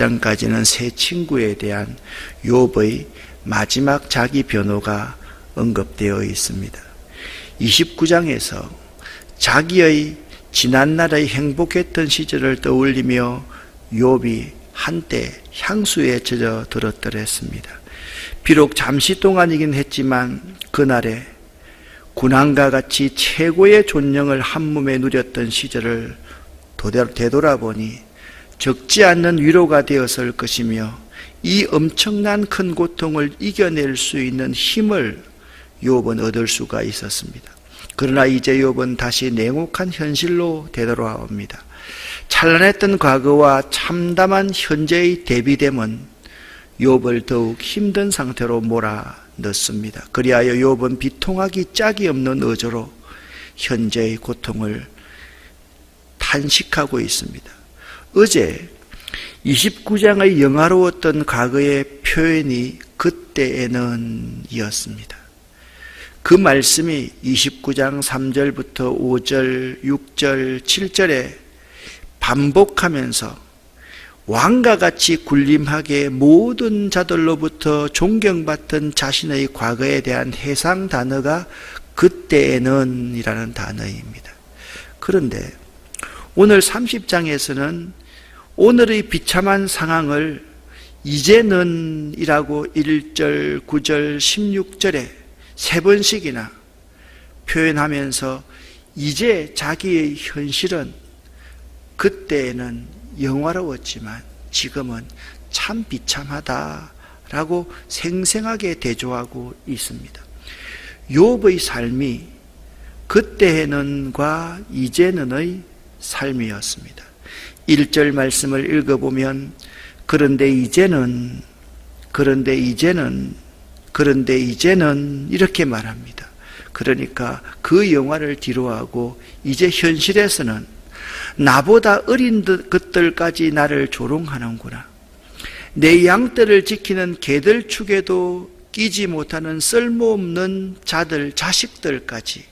20장까지는 세 친구에 대한 욥의 마지막 자기 변호가 언급되어 있습니다. 29장에서 자기의 지난날의 행복했던 시절을 떠올리며 욥이 한때 향수에 젖어 들었더랬습니다. 비록 잠시 동안이긴 했지만 그날에 군왕과 같이 최고의 존영을 한몸에 누렸던 시절을 되돌아보니 적지 않는 위로가 되었을 것이며 이 엄청난 큰 고통을 이겨낼 수 있는 힘을 욥은 얻을 수가 있었습니다. 그러나 이제 욥은 다시 냉혹한 현실로 되돌아옵니다. 찬란했던 과거와 참담한 현재의 대비됨은 욥을 더욱 힘든 상태로 몰아넣습니다. 그리하여 욥은 비통하기 짝이 없는 어조로 현재의 고통을 탄식하고 있습니다. 어제 29장의 영화로웠던 과거의 표현이 그때에는 이었습니다. 그 말씀이 29장 3절부터 5절, 6절, 7절에 반복하면서 왕과 같이 군림하게 모든 자들로부터 존경받던 자신의 과거에 대한 해상 단어가 그때에는 이라는 단어입니다. 그런데 오늘 30장에서는 오늘의 비참한 상황을 이제는 이라고 1절, 9절, 16절에 세 번씩이나 표현하면서 이제 자기의 현실은 그때에는 영화로웠지만 지금은 참 비참하다라고 생생하게 대조하고 있습니다. 욥의 삶이 그때에는과 이제는의 삶이었습니다. 1절 말씀을 읽어보면 그런데 이제는 이렇게 말합니다. 그러니까 그 영화를 뒤로하고 이제 현실에서는 나보다 어린 것들까지 나를 조롱하는구나. 내 양떼를 지키는 개들 축에도 끼지 못하는 쓸모없는 자식들까지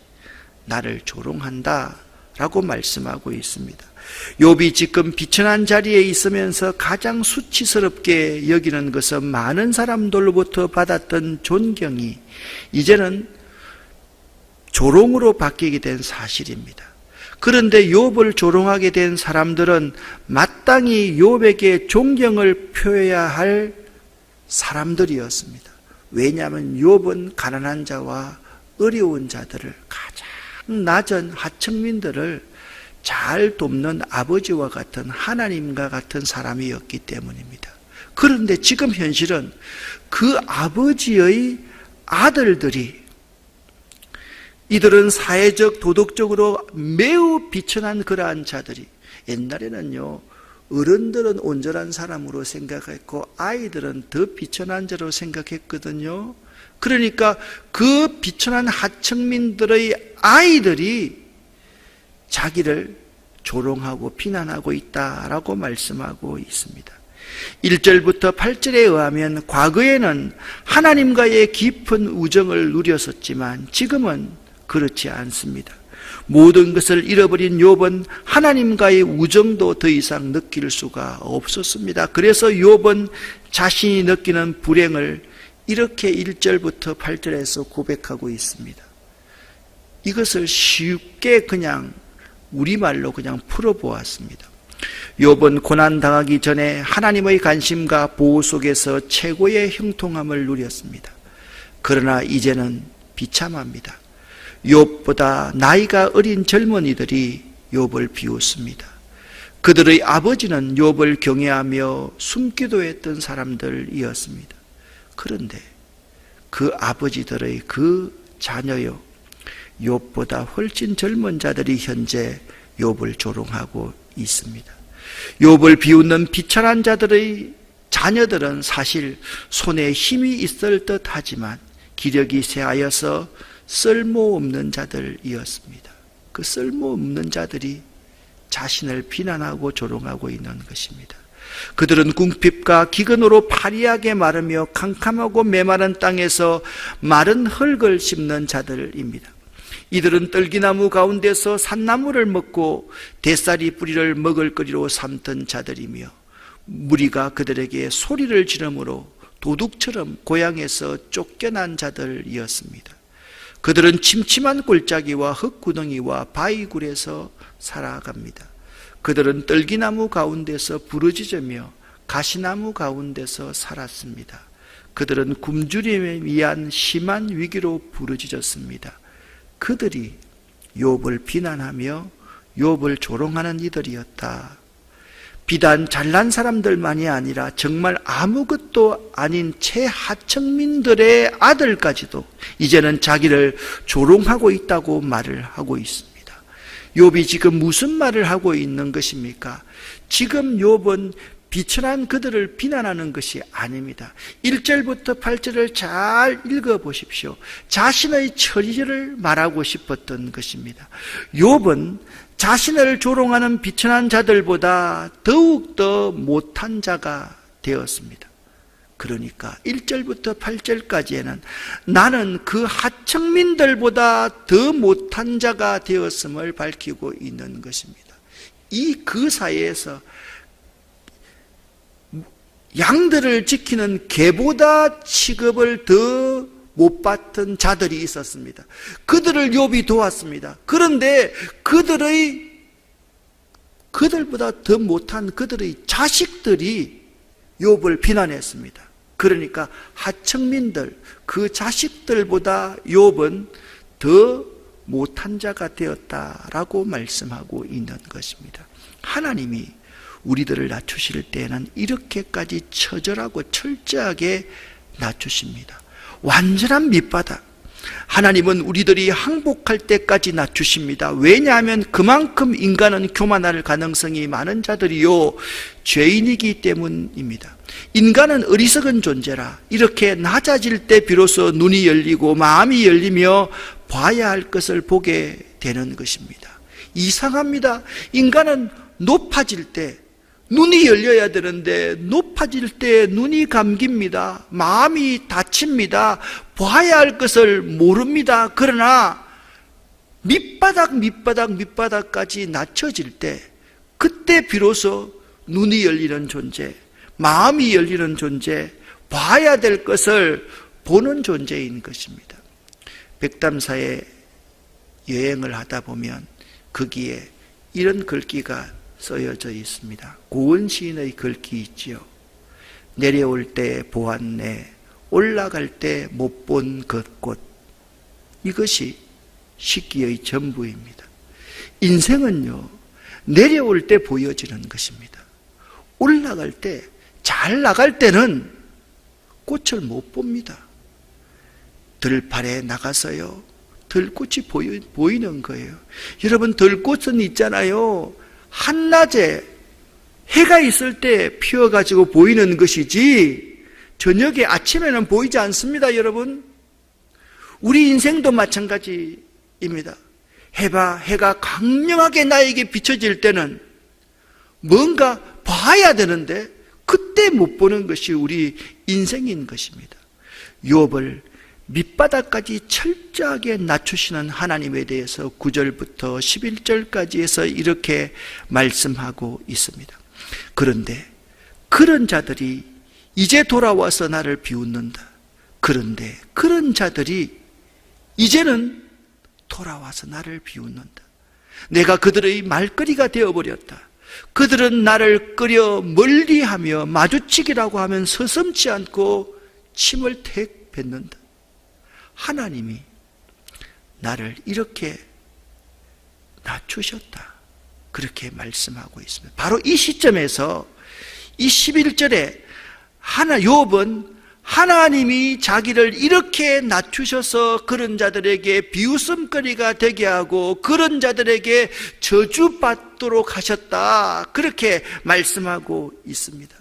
나를 조롱한다 라고 말씀하고 있습니다. 욥이 지금 비천한 자리에 있으면서 가장 수치스럽게 여기는 것은 많은 사람들로부터 받았던 존경이 이제는 조롱으로 바뀌게 된 사실입니다. 그런데 욥을 조롱하게 된 사람들은 마땅히 욥에게 존경을 표해야 할 사람들이었습니다. 왜냐하면 욥은 가난한 자와 어려운 자들을, 가장 낮은 하층민들을 잘 돕는 아버지와 같은 하나님과 같은 사람이었기 때문입니다. 그런데 지금 현실은 그 아버지의 아들들이, 이들은 사회적 도덕적으로 매우 비천한 그러한 자들이, 옛날에는요 어른들은 온전한 사람으로 생각했고 아이들은 더 비천한 자로 생각했거든요. 그러니까 그 비천한 하층민들의 아이들이 자기를 조롱하고 비난하고 있다라고 말씀하고 있습니다. 1절부터 8절에 의하면 과거에는 하나님과의 깊은 우정을 누렸었지만 지금은 그렇지 않습니다. 모든 것을 잃어버린 욥은 하나님과의 우정도 더 이상 느낄 수가 없었습니다. 그래서 욥은 자신이 느끼는 불행을 이렇게 1절부터 8절에서 고백하고 있습니다. 이것을 쉽게 그냥 우리말로 그냥 풀어보았습니다. 욥은 고난당하기 전에 하나님의 관심과 보호 속에서 최고의 형통함을 누렸습니다. 그러나 이제는 비참합니다. 욥보다 나이가 어린 젊은이들이 욥을 비웃습니다. 그들의 아버지는 욥을 경외하며 숨기도했던 사람들이었습니다. 그런데 그 아버지들의 그 자녀요, 욥보다 훨씬 젊은 자들이 현재 욥을 조롱하고 있습니다. 욥을 비웃는 비천한 자들의 자녀들은 사실 손에 힘이 있을 듯 하지만 기력이 쇠하여서 쓸모없는 자들이었습니다. 그 쓸모없는 자들이 자신을 비난하고 조롱하고 있는 것입니다. 그들은 궁핍과 기근으로 파리하게 마르며 캄캄하고 메마른 땅에서 마른 흙을 씹는 자들입니다. 이들은 떨기나무 가운데서 산나물을 먹고 대싸리 뿌리를 먹을거리로 삼던 자들이며 무리가 그들에게 소리를 지르므로 도둑처럼 고향에서 쫓겨난 자들이었습니다. 그들은 침침한 골짜기와 흙구덩이와 바위굴에서 살아갑니다. 그들은 떨기나무 가운데서 부르짖으며 가시나무 가운데서 살았습니다. 그들은 굶주림에 의한 심한 위기로 부르짖었습니다. 그들이 욥을 비난하며 욥을 조롱하는 이들이었다. 비단 잘난 사람들만이 아니라 정말 아무것도 아닌 최하층민들의 아들까지도 이제는 자기를 조롱하고 있다고 말을 하고 있습니다. 욥이 지금 무슨 말을 하고 있는 것입니까? 지금 욥은 비천한 그들을 비난하는 것이 아닙니다. 1절부터 8절을 잘 읽어보십시오. 자신의 처지를 말하고 싶었던 것입니다. 욥은 자신을 조롱하는 비천한 자들보다 더욱더 못한 자가 되었습니다. 그러니까 1절부터 8절까지에는 나는 그 하층민들보다 더 못한 자가 되었음을 밝히고 있는 것입니다. 그 사이에서 양들을 지키는 개보다 취급을 더 못 받던 자들이 있었습니다. 그들을 욥이 도왔습니다. 그런데 그들보다 더 못한 그들의 자식들이 욥을 비난했습니다. 그러니까 하층민들, 그 자식들보다 욥은 더 못한 자가 되었다라고 말씀하고 있는 것입니다. 하나님이 우리들을 낮추실 때에는 이렇게까지 처절하고 철저하게 낮추십니다. 완전한 밑바닥. 하나님은 우리들이 항복할 때까지 낮추십니다. 왜냐하면 그만큼 인간은 교만할 가능성이 많은 자들이요 죄인이기 때문입니다. 인간은 어리석은 존재라 이렇게 낮아질 때 비로소 눈이 열리고 마음이 열리며 봐야 할 것을 보게 되는 것입니다. 이상합니다. 인간은 높아질 때 눈이 열려야 되는데 높아질 때 눈이 감깁니다. 마음이 닫힙니다. 봐야 할 것을 모릅니다. 그러나 밑바닥까지 낮춰질 때 그때 비로소 눈이 열리는 존재, 마음이 열리는 존재, 봐야 될 것을 보는 존재인 것입니다. 백담사에 여행을 하다 보면 거기에 이런 글귀가 쓰여져 있습니다. 고은 시인의 글귀 있지요. 내려올 때 보았네, 올라갈 때 못 본 그 꽃. 이것이 시기의 전부입니다. 인생은요, 내려올 때 보여지는 것입니다. 올라갈 때, 잘 나갈 때는 꽃을 못 봅니다. 들판에 나가서요, 들꽃이 보이는 거예요. 여러분, 들꽃은 있잖아요. 한낮에 해가 있을 때 피어가지고 보이는 것이지 저녁에 아침에는 보이지 않습니다. 여러분, 우리 인생도 마찬가지입니다. 해가 강력하게 나에게 비춰질 때는 뭔가 봐야 되는데 그때 못 보는 것이 우리 인생인 것입니다. 욥을 밑바닥까지 철저하게 낮추시는 하나님에 대해서 9절부터 11절까지 해서 이렇게 말씀하고 있습니다. 그런데 그런 자들이 이제 돌아와서 나를 비웃는다. 그런데 그런 자들이 이제는 돌아와서 나를 비웃는다. 내가 그들의 말거리가 되어버렸다. 그들은 나를 끄려 멀리하며 마주치기라고 하면 서슴지 않고 침을 택 뱉는다. 하나님이 나를 이렇게 낮추셨다. 그렇게 말씀하고 있습니다. 바로 이 시점에서 이 11절에 욥은 하나님이 자기를 이렇게 낮추셔서 그런 자들에게 비웃음거리가 되게 하고 그런 자들에게 저주받도록 하셨다. 그렇게 말씀하고 있습니다.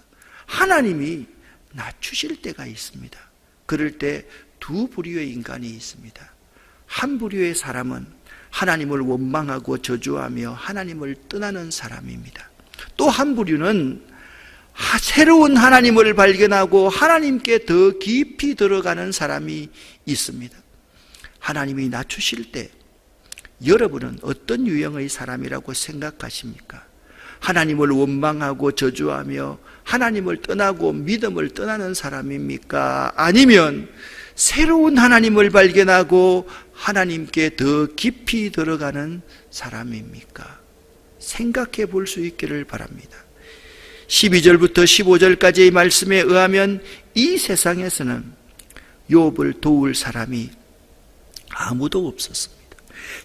하나님이 낮추실 때가 있습니다. 그럴 때 두 부류의 인간이 있습니다. 한 부류의 사람은 하나님을 원망하고 저주하며 하나님을 떠나는 사람입니다. 또 한 부류는 새로운 하나님을 발견하고 하나님께 더 깊이 들어가는 사람이 있습니다. 하나님이 낮추실 때 여러분은 어떤 유형의 사람이라고 생각하십니까? 하나님을 원망하고 저주하며 하나님을 떠나고 믿음을 떠나는 사람입니까? 아니면 새로운 하나님을 발견하고 하나님께 더 깊이 들어가는 사람입니까? 생각해 볼 수 있기를 바랍니다. 12절부터 15절까지의 말씀에 의하면 이 세상에서는 욥을 도울 사람이 아무도 없었습니다.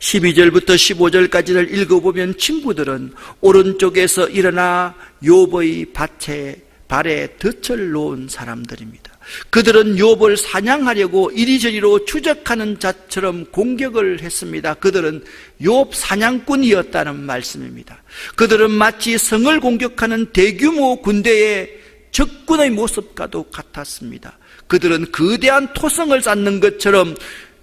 12절부터 15절까지를 읽어보면 친구들은 오른쪽에서 일어나 욥의 발에 덫을 놓은 사람들입니다. 그들은 욥을 사냥하려고 이리저리로 추적하는 자처럼 공격을 했습니다. 그들은 욥 사냥꾼이었다는 말씀입니다. 그들은 마치 성을 공격하는 대규모 군대의 적군의 모습과도 같았습니다. 그들은 거대한 토성을 쌓는 것처럼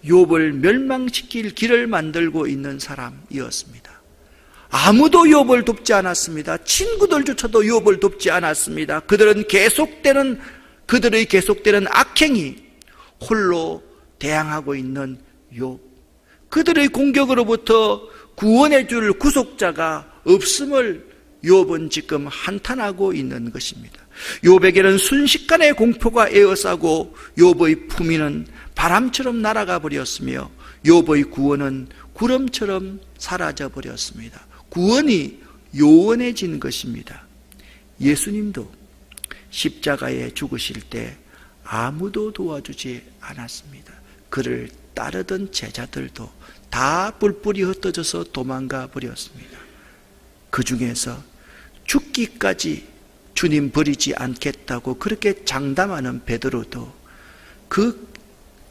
욥을 멸망시킬 길을 만들고 있는 사람이었습니다. 아무도 욥을 돕지 않았습니다. 친구들조차도 욥을 돕지 않았습니다. 그들의 계속되는 악행이 홀로 대항하고 있는 욥, 그들의 공격으로부터 구원해 줄 구속자가 없음을 욥은 지금 한탄하고 있는 것입니다. 욥에게는 순식간에 공포가 에워싸고 욥의 품위는 바람처럼 날아가 버렸으며 욥의 구원은 구름처럼 사라져 버렸습니다. 구원이 요원해진 것입니다. 예수님도 십자가에 죽으실 때 아무도 도와주지 않았습니다. 그를 따르던 제자들도 다 뿔뿔이 흩어져서 도망가 버렸습니다. 그 중에서 죽기까지 주님 버리지 않겠다고 그렇게 장담하는 베드로도 그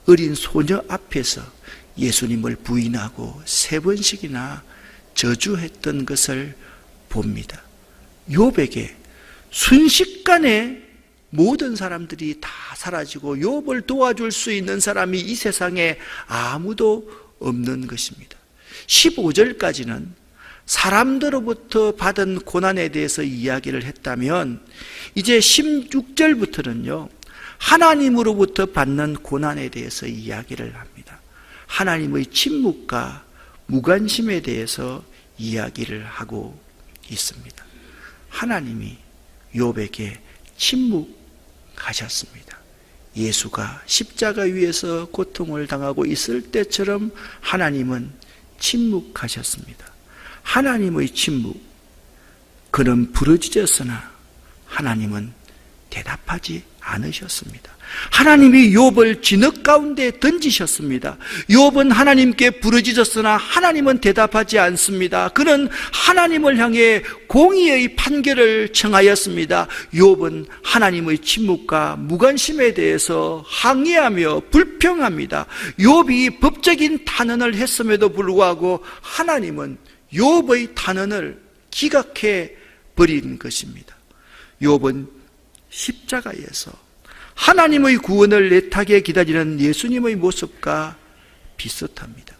어린 소녀 앞에서 예수님을 부인하고 3번씩이나 저주했던 것을 봅니다. 욥에게 순식간에 모든 사람들이 다 사라지고 욥을 도와줄 수 있는 사람이 이 세상에 아무도 없는 것입니다. 15절까지는 사람들로부터 받은 고난에 대해서 이야기를 했다면 이제 16절부터는요, 하나님으로부터 받는 고난에 대해서 이야기를 합니다. 하나님의 침묵과 무관심에 대해서 이야기를 하고 있습니다. 하나님이 욥에게 침묵하셨습니다. 예수가 십자가 위에서 고통을 당하고 있을 때처럼 하나님은 침묵하셨습니다. 하나님의 침묵, 그는 부르짖었으나 하나님은 대답하지 않으셨습니다. 하나님이 욥을 진흙 가운데 던지셨습니다. 욥은 하나님께 부르짖었으나 하나님은 대답하지 않습니다. 그는 하나님을 향해 공의의 판결을 청하였습니다. 욥은 하나님의 침묵과 무관심에 대해서 항의하며 불평합니다. 욥이 법적인 탄원을 했음에도 불구하고 하나님은 욥의 탄원을 기각해 버린 것입니다. 욥은 십자가에서 하나님의 구원을 애타게 기다리는 예수님의 모습과 비슷합니다.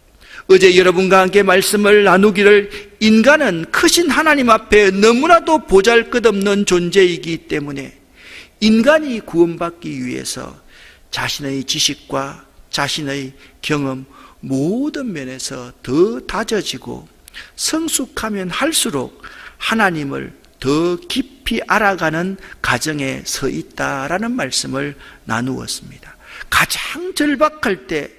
어제 여러분과 함께 말씀을 나누기를, 인간은 크신 하나님 앞에 너무나도 보잘것없는 존재이기 때문에 인간이 구원받기 위해서 자신의 지식과 자신의 경험 모든 면에서 더 다져지고 성숙하면 할수록 하나님을 더 깊이 알아가는 과정에 서 있다라는 말씀을 나누었습니다. 가장 절박할 때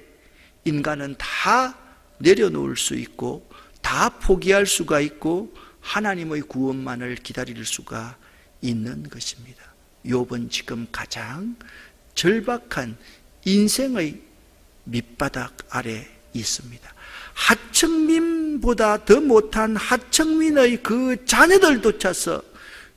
인간은 다 내려놓을 수 있고 다 포기할 수가 있고 하나님의 구원만을 기다릴 수가 있는 것입니다. 욥은 지금 가장 절박한 인생의 밑바닥 아래 있습니다. 하청민보다 더 못한 하청민의 그 자녀들조차서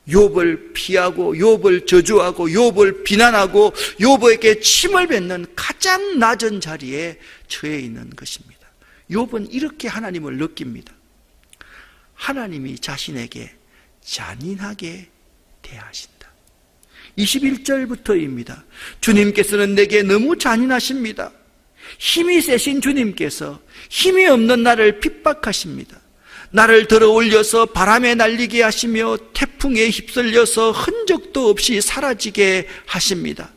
욥을 피하고 욥을 저주하고 욥을 비난하고 욥에게 침을 뱉는 가장 낮은 자리에 처해 있는 것입니다. 욥은 이렇게 하나님을 느낍니다. 하나님이 자신에게 잔인하게 대하신다. 21절부터입니다. 주님께서는 내게 너무 잔인하십니다. 힘이 세신 주님께서 힘이 없는 나를 핍박하십니다. 나를 들어 올려서 바람에 날리게 하시며 태풍에 휩쓸려서 흔적도 없이 사라지게 하십니다.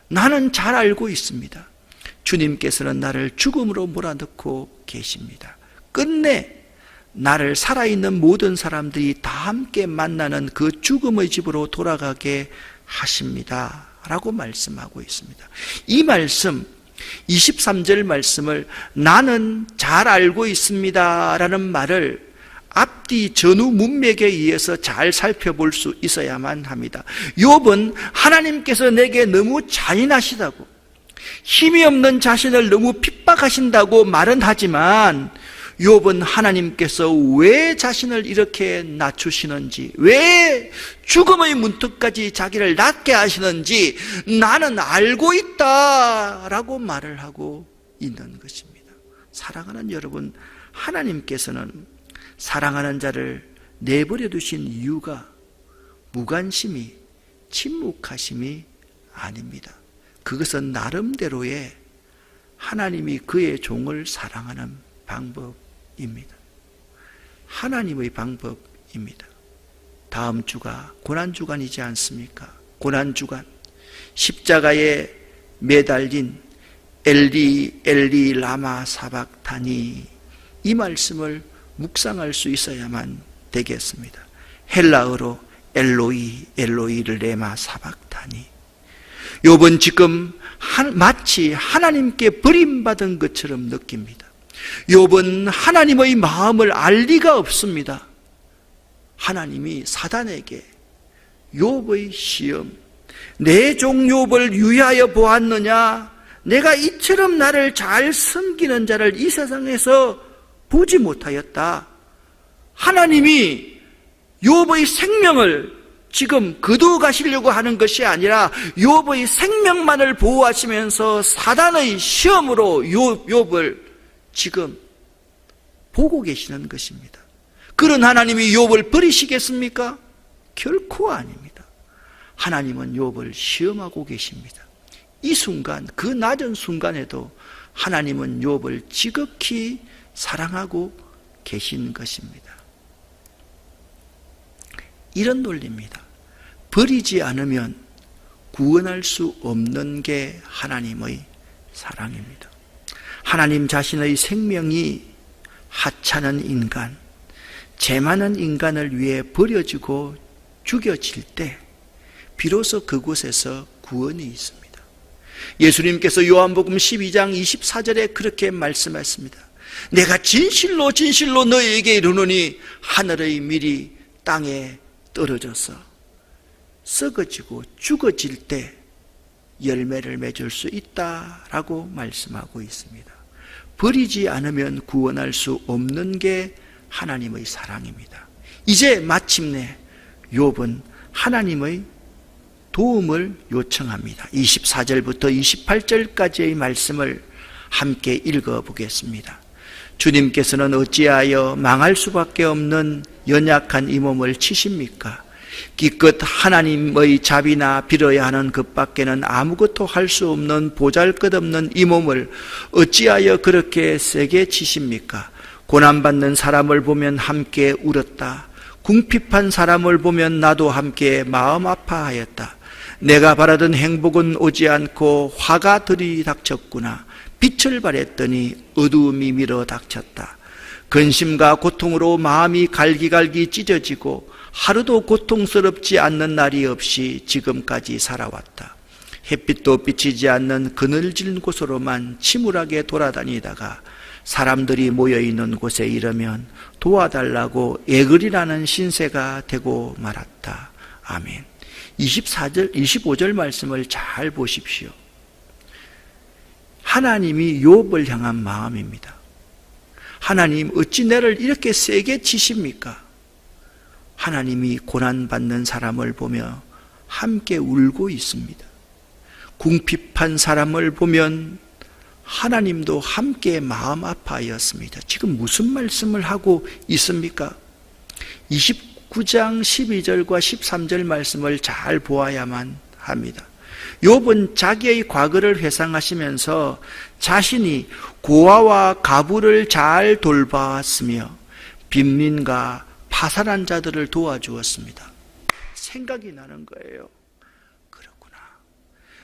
나는 잘 알고 있습니다. 주님께서는 나를 죽음으로 몰아넣고 계십니다. 끝내 나를 살아있는 모든 사람들이 다 함께 만나는 그 죽음의 집으로 돌아가게 하십니다 라고 말씀하고 있습니다. 이 말씀 23절 말씀을 나는 잘 알고 있습니다 라는 말을 앞뒤 전후 문맥에 의해서 잘 살펴볼 수 있어야만 합니다. 욥은 하나님께서 내게 너무 잔인하시다고, 힘이 없는 자신을 너무 핍박하신다고 말은 하지만 욥은 하나님께서 왜 자신을 이렇게 낮추시는지, 왜 죽음의 문턱까지 자기를 낮게 하시는지 나는 알고 있다라고 말을 하고 있는 것입니다. 사랑하는 여러분, 하나님께서는 사랑하는 자를 내버려 두신 이유가 무관심이, 침묵하심이 아닙니다. 그것은 나름대로의 하나님이 그의 종을 사랑하는 방법입니다. 하나님의 방법입니다. 다음 주가 고난주간이지 않습니까? 고난주간, 십자가에 매달린 엘리 엘리 라마 사박타니, 이 말씀을 묵상할 수 있어야만 되겠습니다. 헬라어로 엘로이 엘로이를 레마 사박타니. 욥은 지금 마치 하나님께 버림받은 것처럼 느낍니다. 욥은 하나님의 마음을 알 리가 없습니다. 하나님이 사단에게 욥의 시험, 내 종 욥을 유의하여 보았느냐? 내가 이처럼 나를 잘 섬기는 자를 이 세상에서 보지 못하였다. 하나님이 욥의 생명을 지금 거두가시려고 하는 것이 아니라 욥의 생명만을 보호하시면서 사단의 시험으로 욥을 지금 보고 계시는 것입니다. 그런 하나님이 욥을 버리시겠습니까? 결코 아닙니다. 하나님은 욥을 시험하고 계십니다. 이 순간, 그 낮은 순간에도 하나님은 욥을 지극히 사랑하고 계신 것입니다. 이런 논리입니다. 버리지 않으면 구원할 수 없는 게 하나님의 사랑입니다. 하나님 자신의 생명이 하찮은 인간, 죄 많은 인간을 위해 버려지고 죽여질 때 비로소 그곳에서 구원이 있습니다. 예수님께서 요한복음 12장 24절에 그렇게 말씀하셨습니다. 내가 진실로 진실로 너희에게 이르노니 하늘의 밀이 땅에 떨어져서 썩어지고 죽어질 때 열매를 맺을 수 있다라고 말씀하고 있습니다. 버리지 않으면 구원할 수 없는 게 하나님의 사랑입니다. 이제 마침내 욥은 하나님의 도움을 요청합니다. 24절부터 28절까지의 말씀을 함께 읽어보겠습니다. 주님께서는 어찌하여 망할 수밖에 없는 연약한 이 몸을 치십니까? 기껏 하나님의 자비나 빌어야 하는 것밖에는 아무것도 할 수 없는 보잘것없는 이 몸을 어찌하여 그렇게 세게 치십니까? 고난받는 사람을 보면 함께 울었다. 궁핍한 사람을 보면 나도 함께 마음 아파하였다. 내가 바라던 행복은 오지 않고 화가 들이닥쳤구나. 빛을 발했더니 어두움이 밀어 닥쳤다. 근심과 고통으로 마음이 갈기갈기 찢어지고 하루도 고통스럽지 않는 날이 없이 지금까지 살아왔다. 햇빛도 비치지 않는 그늘진 곳으로만 침울하게 돌아다니다가 사람들이 모여있는 곳에 이르면 도와달라고 애걸이라는 신세가 되고 말았다. 아멘. 24절, 25절 말씀을 잘 보십시오. 하나님이 욥을 향한 마음입니다. 하나님, 어찌 나를 이렇게 세게 치십니까? 하나님이 고난받는 사람을 보며 함께 울고 있습니다. 궁핍한 사람을 보면 하나님도 함께 마음 아파하였습니다. 지금 무슨 말씀을 하고 있습니까? 29장 12절과 13절 말씀을 잘 보아야만 합니다. 욥은 자기의 과거를 회상하시면서 자신이 고아와 가부를 잘 돌봐왔으며 빈민과 파산한 자들을 도와주었습니다. 생각이 나는 거예요. 그렇구나.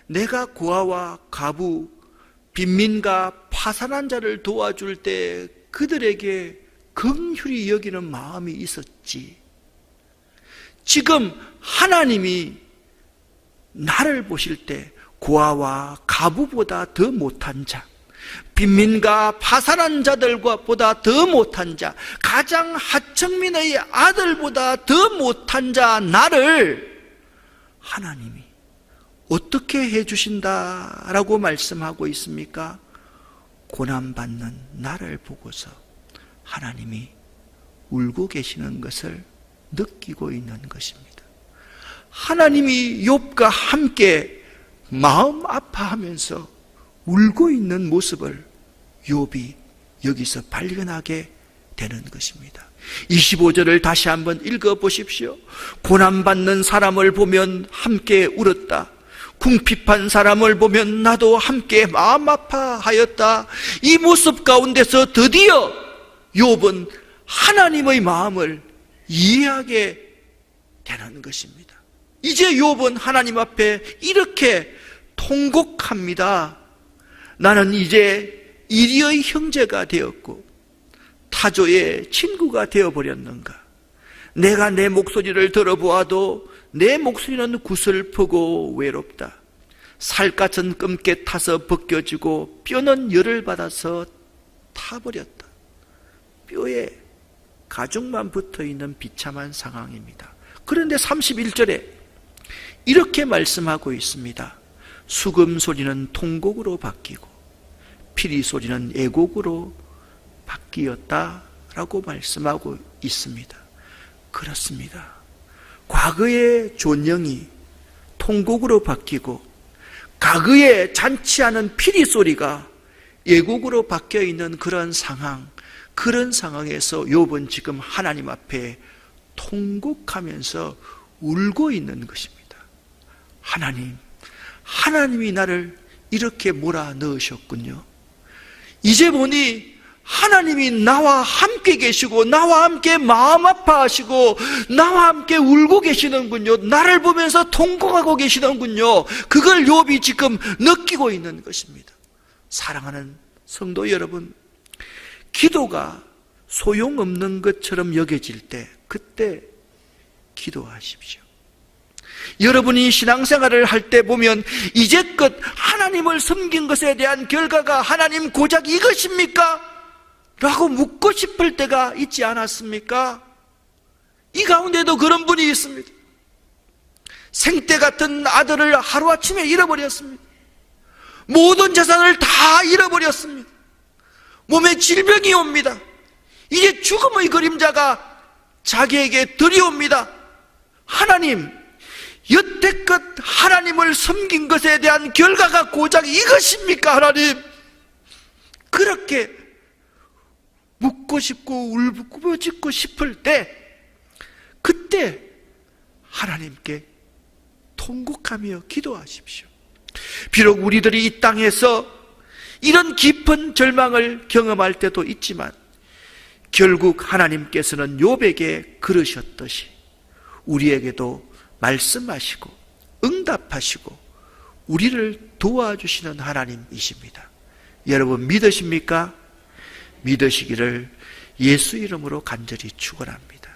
내가 고아와 가부, 빈민과 파산한 자를 도와줄 때 그들에게 긍휼히 여기는 마음이 있었지. 지금 하나님이 나를 보실 때 고아와 가부보다 더 못한 자, 빈민과 파산한 자들보다 더 못한 자, 가장 하층민의 아들보다 더 못한 자 나를 하나님이 어떻게 해주신다라고 말씀하고 있습니까? 고난받는 나를 보고서 하나님이 울고 계시는 것을 느끼고 있는 것입니다. 하나님이 욥과 함께 마음 아파하면서 울고 있는 모습을 욥이 여기서 발견하게 되는 것입니다. 25절을 다시 한번 읽어보십시오. 고난받는 사람을 보면 함께 울었다. 궁핍한 사람을 보면 나도 함께 마음 아파하였다. 이 모습 가운데서 드디어 욥은 하나님의 마음을 이해하게 되는 것입니다. 이제 욥은 하나님 앞에 이렇게 통곡합니다. 나는 이제 이리의 형제가 되었고 타조의 친구가 되어버렸는가. 내가 내 목소리를 들어보아도 내 목소리는 구슬프고 외롭다. 살갗은 끔게 타서 벗겨지고 뼈는 열을 받아서 타버렸다. 뼈에 가죽만 붙어있는 비참한 상황입니다. 그런데 31절에 이렇게 말씀하고 있습니다. 수금 소리는 통곡으로 바뀌고 피리 소리는 애곡으로 바뀌었다라고 말씀하고 있습니다. 그렇습니다. 과거의 존영이 통곡으로 바뀌고 과거에 잔치하는 피리 소리가 애곡으로 바뀌어 있는 그런 상황에서 욥은 지금 하나님 앞에 통곡하면서 울고 있는 것입니다. 하나님이 나를 이렇게 몰아넣으셨군요. 이제 보니 하나님이 나와 함께 계시고 나와 함께 마음 아파하시고 나와 함께 울고 계시는군요. 나를 보면서 통곡하고 계시는군요. 그걸 욥이 지금 느끼고 있는 것입니다. 사랑하는 성도 여러분, 기도가 소용없는 것처럼 여겨질 때 그때 기도하십시오. 여러분이 신앙생활을 할 때 보면 이제껏 하나님을 섬긴 것에 대한 결과가 하나님 고작 이것입니까? 라고 묻고 싶을 때가 있지 않았습니까? 이 가운데도 그런 분이 있습니다. 생때 같은 아들을 하루아침에 잃어버렸습니다. 모든 재산을 다 잃어버렸습니다. 몸에 질병이 옵니다. 이제 죽음의 그림자가 자기에게 들이옵니다. 하나님, 여태껏 하나님을 섬긴 것에 대한 결과가 고작 이것입니까? 하나님, 그렇게 묻고 싶고 울부짖고 싶을 때 그때 하나님께 통곡하며 기도하십시오. 비록 우리들이 이 땅에서 이런 깊은 절망을 경험할 때도 있지만 결국 하나님께서는 욥에게 그러셨듯이 우리에게도 말씀하시고 응답하시고 우리를 도와주시는 하나님이십니다. 여러분 믿으십니까? 믿으시기를 예수 이름으로 간절히 축원합니다.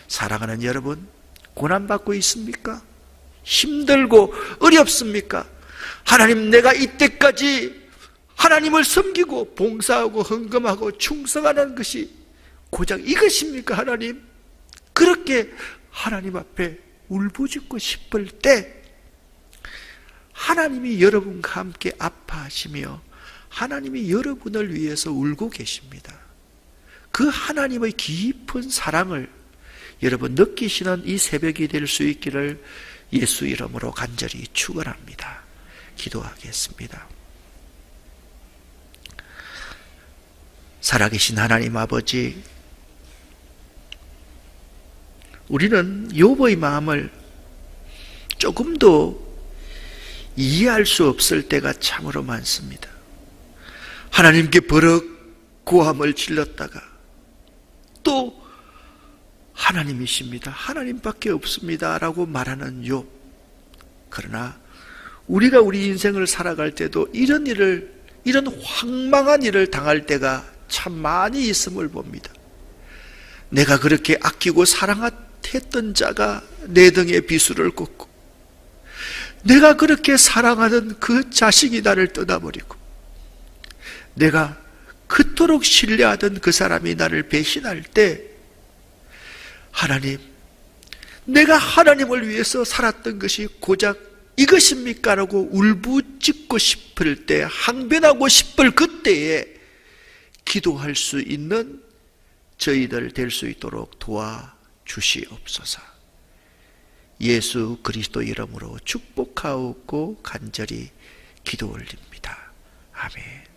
사랑하는 여러분, 고난받고 있습니까? 힘들고 어렵습니까? 하나님, 내가 이때까지 하나님을 섬기고 봉사하고 헌금하고 충성하는 것이 고작 이것입니까? 하나님, 그렇게 하나님 앞에 울부짖고 싶을 때 하나님이 여러분과 함께 아파하시며 하나님이 여러분을 위해서 울고 계십니다. 그 하나님의 깊은 사랑을 여러분 느끼시는 이 새벽이 될 수 있기를 예수 이름으로 간절히 축원합니다. 기도하겠습니다. 살아계신 하나님 아버지, 우리는 욥의 마음을 조금도 이해할 수 없을 때가 참으로 많습니다. 하나님께 버럭 고함을 질렀다가 또 하나님이십니다, 하나님밖에 없습니다 라고 말하는 욥. 그러나 우리가 우리 인생을 살아갈 때도 이런 황망한 일을 당할 때가 참 많이 있음을 봅니다. 내가 그렇게 아끼고 사랑했던 자가 내 등에 비수를 꽂고, 내가 그렇게 사랑하던 그 자식이 나를 떠나버리고, 내가 그토록 신뢰하던 그 사람이 나를 배신할 때, 하나님, 내가 하나님을 위해서 살았던 것이 고작 이것입니까? 라고 울부짖고 싶을 때, 항변하고 싶을 그때에 기도할 수 있는 저희들 될 수 있도록 도와주시옵소서. 예수 그리스도 이름으로 축복하고 간절히 기도 올립니다. 아멘.